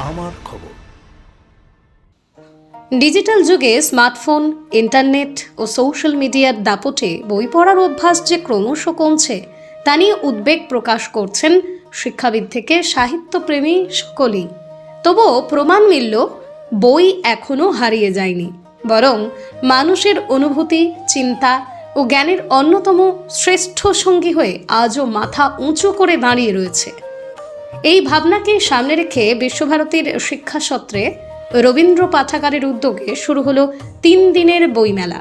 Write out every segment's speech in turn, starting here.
আমার খবর। ডিজিটাল যুগে স্মার্টফোন, ইন্টারনেট ও সোশ্যাল মিডিয়ার দাপটে বই পড়ার অভ্যাস যে ক্রমশ কমছে তা নিয়ে উদ্বেগ প্রকাশ করছেন শিক্ষাবিদ থেকে সাহিত্যপ্রেমী সকলেই। তবুও প্রমাণ মিলল বই এখনও হারিয়ে যায়নি, বরং মানুষের অনুভূতি, চিন্তা ও জ্ঞানের অন্যতম শ্রেষ্ঠ সঙ্গী হয়ে আজও মাথা উঁচু করে দাঁড়িয়ে রয়েছে। এই ভাবনাকে সামনে রেখে বিশ্বভারতীর শিক্ষাসত্রে রবীন্দ্র পাঠাগারের উদ্যোগে শুরু হলো 3 দিনের বইমেলা।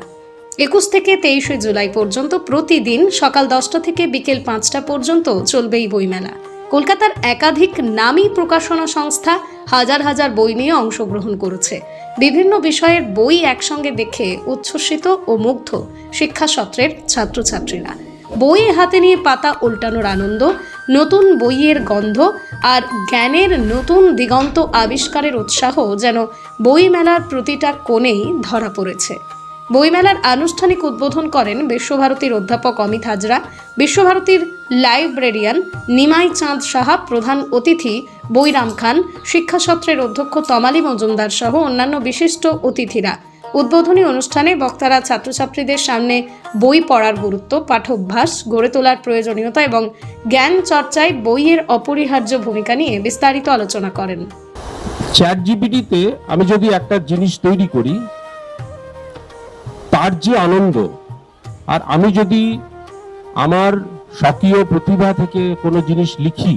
21 থেকে 23 জুলাই পর্যন্ত প্রতিদিন সকাল 10টা থেকে বিকেল 5টা পর্যন্ত চলবে এই বইমেলা। কলকাতার একাধিক নামী প্রকাশনা সংস্থা হাজার হাজার বই নিয়ে অংশগ্রহণ করেছে। বিভিন্ন বিষয়ের বই একসঙ্গে দেখে উচ্ছ্বসিত ও মুগ্ধ শিক্ষাসত্রের ছাত্রছাত্রীরা। বই হাতে নিয়ে পাতা উল্টানোর আনন্দ, নতুন বইয়ের গন্ধ আর জ্ঞানের নতুন দিগন্ত আবিষ্কারের উৎসাহ যেন বইমেলার প্রতিটা কোণেই ধরা পড়েছে। বইমেলার আনুষ্ঠানিক উদ্বোধন করেন বিশ্বভারতীর অধ্যাপক অমিত হাজরা, বিশ্বভারতীর লাইব্রেরিয়ান নিমাই চাঁদ সাহা, প্রধান অতিথি বৈরাম খান, শিক্ষাসত্রের অধ্যক্ষ তমালি মজুমদার সহ অন্যান্য বিশিষ্ট অতিথিরা। উদ্বোধনী অনুষ্ঠানে বক্তারা ছাত্রছাত্রীদের সামনে বই পড়ার গুরুত্ব, পাঠ্যাভ্যাস গড়ে তোলার প্রয়োজনীয়তা এবং জ্ঞান চর্চায় বইয়ের অপরিহার্য ভূমিকা নিয়ে বিস্তারিত আলোচনা করেন। চ্যাট জিপিটিতে আমি যদি একটা জিনিস তৈরি করি, তার যে আনন্দ, আর আমি যদি আমার স্বকীয় প্রতিভা থেকে কোনো জিনিস লিখি,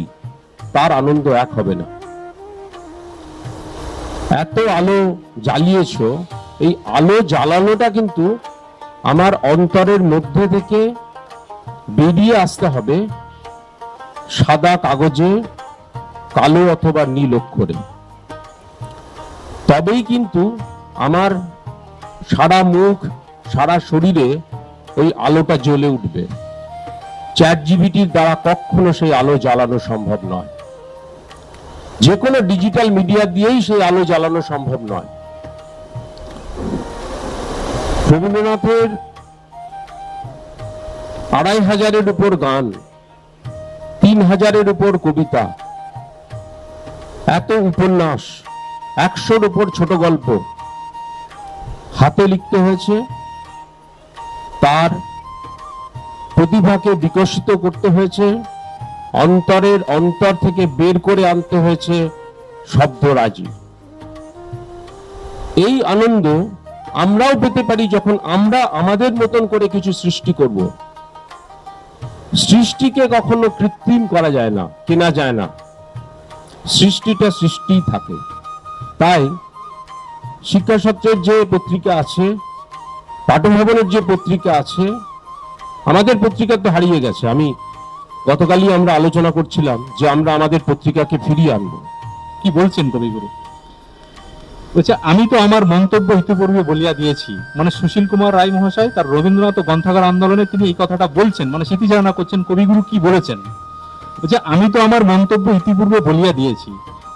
তার আনন্দ এক হবে না। এত আলো জ্বালিয়েছো, এই আলো জ্বালানোটা কিন্তু আমার অন্তরের মধ্যে থেকে বেরিয়ে আসতে হবে সাদা কাগজে কালো অথবা নীল অক্ষরে। তবেই কিন্তু আমার সারা মুখ, সারা শরীরে ওই আলোটা জ্বলে উঠবে। চ্যাট জিপিটির দ্বারা কখনো সেই আলো জ্বালানো সম্ভব নয়। যে কোনো ডিজিটাল মিডিয়া দিয়েই সেই আলো জ্বালানো সম্ভব নয়। রবীন্দ্রনাথের 2500-এর উপর গান, 3000-এর উপর কবিতা, এত উপন্যাস, 100-র উপর ছোট গল্প হাতে লিখতে হয়েছে। তার প্রতিভাকে বিকশিত করতে হয়েছে, অন্তরের অন্তর থেকে বের করে আনতে হয়েছে শব্দরাজি। এই আনন্দ আমরাও পেতে পারি যখন আমরা আমাদের মতন করে কিছু সৃষ্টি করব। সৃষ্টিকে কখনো কৃত্রিম করা যায় না, কেনা যায় না। সৃষ্টিটা সৃষ্টিই থাকে। তাই শিক্ষাসত্রের যে পত্রিকা আছে, পাঠভবনের যে পত্রিকা আছে, আমাদের পত্রিকা তো হারিয়ে গেছে। আমি গতকালই আমরা আলোচনা করছিলাম যে আমরা আমাদের পত্রিকাকে ফিরিয়ে আনবো। কি বলছেন কবিগুরু? বলছে আমি তো আমার মন্তব্য ইতিপূর্বে বলিয়া দিয়েছি। মানে সুশীল কুমার রায় মহাশয় তার রবীন্দ্রনাথ গ্রন্থাগার আন্দোলনে তিনি এই কথাটা বলছেন, মানে স্মৃতিচারণা করছেন কবিগুরু কি বলেছেন। বলছে আমি তো আমার মন্তব্য ইতিপূর্বে বলিয়া দিয়েছি।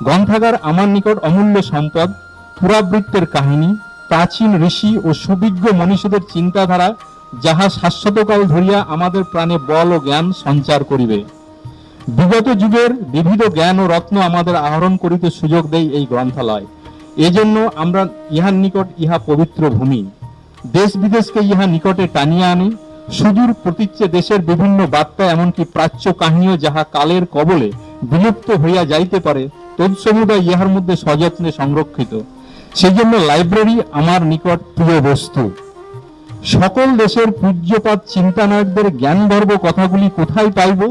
গ্রন্থাগার আমার নিকট অমূল্য সম্পদ, পুরাবৃত্তের কাহিনী, প্রাচীন ঋষি ও সুবিজ্ঞ মনীষীদের চিন্তাধারা, যাহা শাশ্বতকাল ধরিয়া আমাদের প্রাণে বল ও জ্ঞান সঞ্চার করিবে। বিগত যুগের বিবিধ জ্ঞান ও রত্ন আমাদের আহরণ করিতে সুযোগ দেয় এই গ্রন্থালয়। এজন্য আমরা ইহার নিকট ইহা পবিত্র ভূমি। দেশ বিদেশকে ইহা নিকটে টানিয়া আনি। সুদূর প্রতীচ্যে দেশের বিভিন্ন বার্তা, এমনকি প্রাচ্য কাহিনীও যাহা কালের কবলে বিলুপ্ত হইয়া যাইতে পারে, তৎসমুদায় ইহার মধ্যে সযত্নে সংরক্ষিত। সেই জন্য লাইব্রেরি আমার নিকট প্রিয় বস্তু। সকল দেশের পূজ্যপাত চিন্তানায়কদের জ্ঞানগর্ভ কথাগুলি কোথায় পাইব?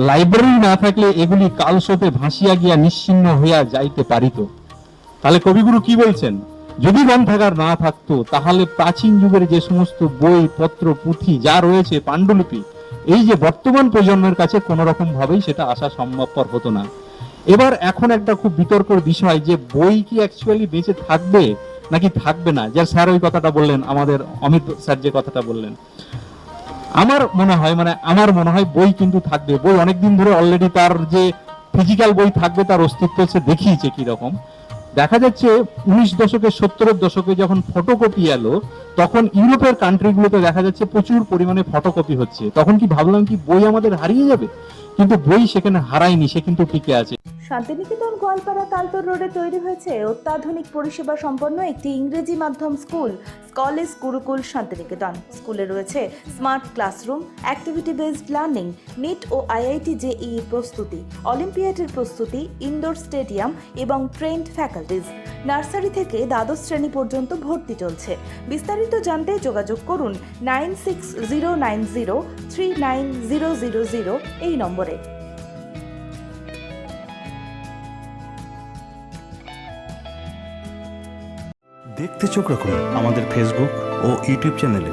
লাইব্রেরি না থাকলে এগুলি কালস্রোতে ভাসিয়া গিয়া নিশ্চিহ্ন হইয়া যাইতে পারিত। তাহলে কবিগুরু কি বলছেন? যদি গ্রন্থাগার না থাকতো তাহলে প্রাচীন যুগের যে সমস্ত বই পত্র পুঁথি যা রয়েছে, পাণ্ডুলিপি, এই যে বর্তমান প্রজন্মের কাছে কোন রকম ভাবেই সেটা আসা সম্ভবপর হতো না। এবার এখন একটা খুব বিতর্কের বিষয় যে বই কি অ্যাকচুয়ালি বেঁচে থাকবে নাকি থাকবে না। যে স্যার ওই কথাটা বললেন, আমাদের অমিত স্যার যে কথাটা বললেন, আমার মনে হয় বই কিন্তু থাকবে। বই অনেকদিন ধরে অলরেডি তার যে ফিজিক্যাল বই থাকবে তার অস্তিত্ব হচ্ছে দেখিয়েছে। কি রকম দেখা যাচ্ছে 19 দশকের 70-এর দশকে যখন ফটোকপি এলো, তখন ইউরোপের কান্ট্রিগুলোতে দেখা যাচ্ছে প্রচুর পরিমাণে ফটোকপি হচ্ছে। তখন কি ভাবলাম কি বই আমাদের হারিয়ে যাবে, কিন্তু বই সেখানে হারায়নি, সে কিন্তু টিকে আছে। শান্তিনিকেতন গোয়ালপাড়া তালতর রোডে তৈরি হয়েছে অত্যাধুনিক পরিষেবা সম্পন্ন একটি ইংরেজি মাধ্যম স্কুল, কলেজ গুরুকুল শান্তিনিকেতন। স্কুলে রয়েছে smart classroom, activity based learning, NEET ও আইআইটি জেইই প্রস্তুতি, অলিম্পিয়াডের প্রস্তুতি, ইনডোর স্টেডিয়াম এবং ট্রেন্ড ফ্যাকাল্টিজ। নার্সারি থেকে দ্বাদশ শ্রেণী পর্যন্ত ভর্তি চলছে। বিস্তারিত জানতে যোগাযোগ করুন 9609039000 এই নম্বরে। দেখতে চোখ রাখুন আমাদের ফেসবুক ও ইউটিউব চ্যানেলে।